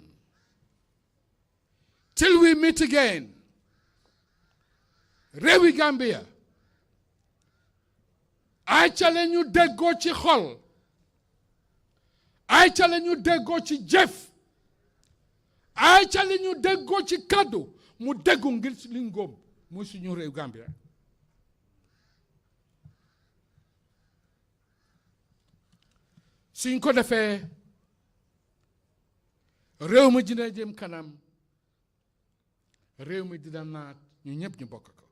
[SPEAKER 2] Till we meet again, Rewi Gambia, I challenge you to go to Hall. I challenge you to go to Jeff. I challenge you to go to Kado. Mu degu ngir lingom mu suñu rew Gambia. Suñ ko defee réew mi dina jëm kanam, réew mi dina naat, ñu ñëpp ñu bokk ko.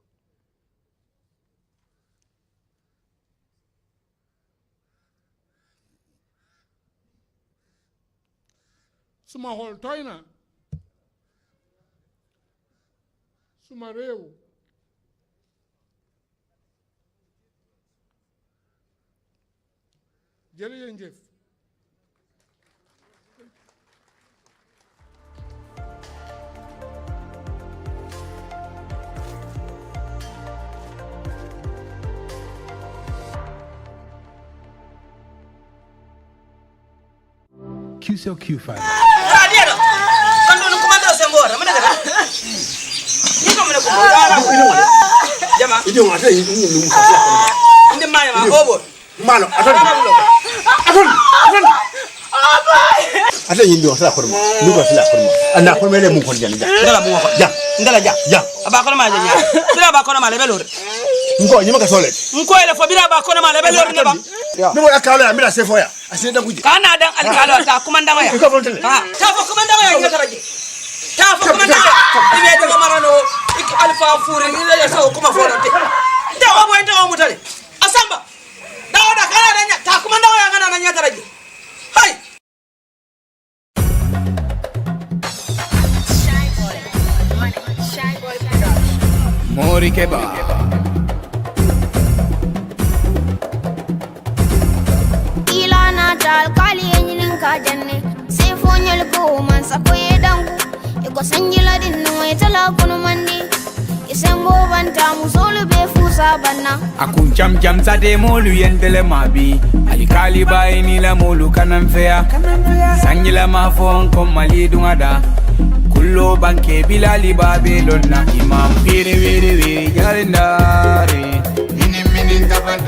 [SPEAKER 2] Suma xol tooy na, suma réew jërëjëf.
[SPEAKER 5] QCell Q5.
[SPEAKER 9] Ata yindo sala korma nuko sala korma ana korma le mun kon jani ndala mu ko ja ndala ja aba ko ma jani bira ba ko ma le belor nko nyima ka sole nko ele fo bira ba ko ma le belor ne ba mi mo akalo ya mira se fo ya ase da guji kana dan alkalo ta komanda ya ha ta fo komanda ya ngata raje ta fo komanda ya ibe to marano ik alfa fure ni le so kuma fo dante ta wa boy ta wa mutale asamba dawo da kana dan ta komanda ya ngana na nyata raje hay Mori Keba Ilana dal kali enyinin ka janne se fonyel ko man sa ko yedangu e ko sanjila dinno e tala kono mandi isembo banta musolu be fusa banna akun jam sade molu yendele mabi alikali bay ni la molu kanan fea sanjila ma fon ko mali dungada kullo banke bilali babelonna imam vere jarindare mini taban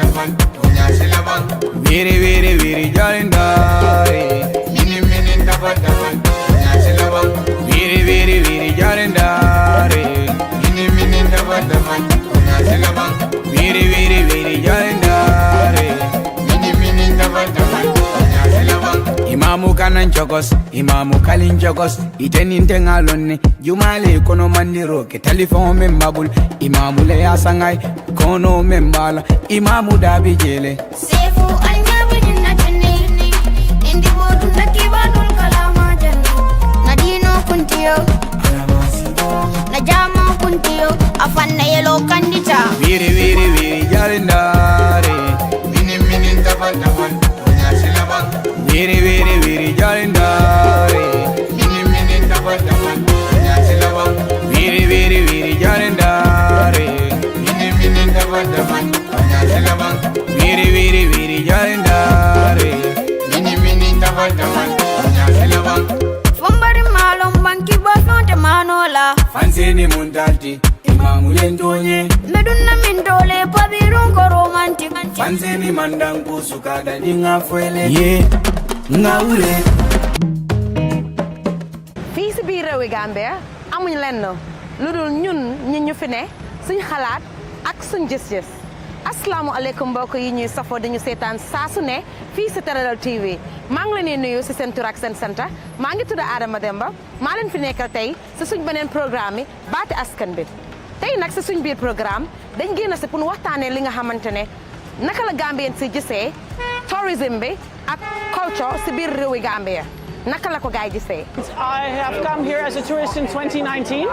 [SPEAKER 9] tonya silaban vere jarindare mini taban tonya silaban vere jarindare mini taban tonya silaban vere jarindare mini taban tonya silaban imamu kanan chokos imamu kalin chokos itenin tengalonne jumale kono mandiro ke telephone membabul imamu le asangai kono membala imamu dabi jele sefu anyabi na tene indi bodu nakibadul kalama janna nadino kuntiyo najama kuntiyo afanna yelo kandita vere jarindare mini taban tonya silaban vere jarindare mini taban tonya silaban vere jarindare mini taban tonya silaban vere jarindare mini taban tonya silaban fombari malom banki bafnte manola fanseni mundalti imamu lentonye medunna mindole pabirun ko romantic fanseni mandangu sukada dinga fuele ye ngaure
[SPEAKER 8] fii si biir réewi Gambia amuñ lenn lu dul ñun ñi ñu fi ne suñ xalaat ak suñ gis-gis asalaamaaleykum mbokk yi ñuy safoo dañu seetaan saa su ne fii si Teledal TV maa ngi leen di nuyu si seen tur ak seen sant maa ngi tudd Adama Demba maa leen fi nekkal tey si suñ beneen programme yi baati askan bi tey nag si suñ biir programme dañ génn si pour waxtaanee li nga xamante ne naka la Gambien si gisee tourisme bi ak culture si biir réewi Gambia naka la ko gaay gisee.
[SPEAKER 10] I have come here as a tourist in 2019,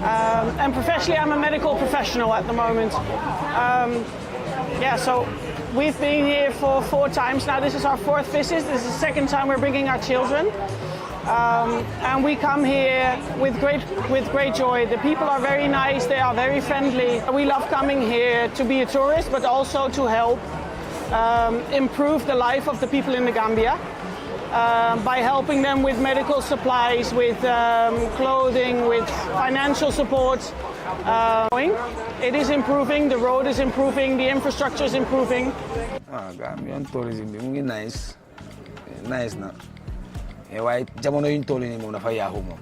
[SPEAKER 10] and professionally I'm a medical professional at the moment. So we've been here for 4 times now. This is our 4th visit. This is the 2nd time we're bringing our children. And we come here with great joy. The people are very nice, they are very friendly. We love coming here to be a tourist, but also to help improve the life of the people in the Gambia by helping them with medical supplies, with clothing, with financial support. It is improving, the road is improving, the infrastructure is improving.
[SPEAKER 11] Gambian tourism is nice. Nice now. Why jamono yuñ tolli ni mom dafa yaaxu mom.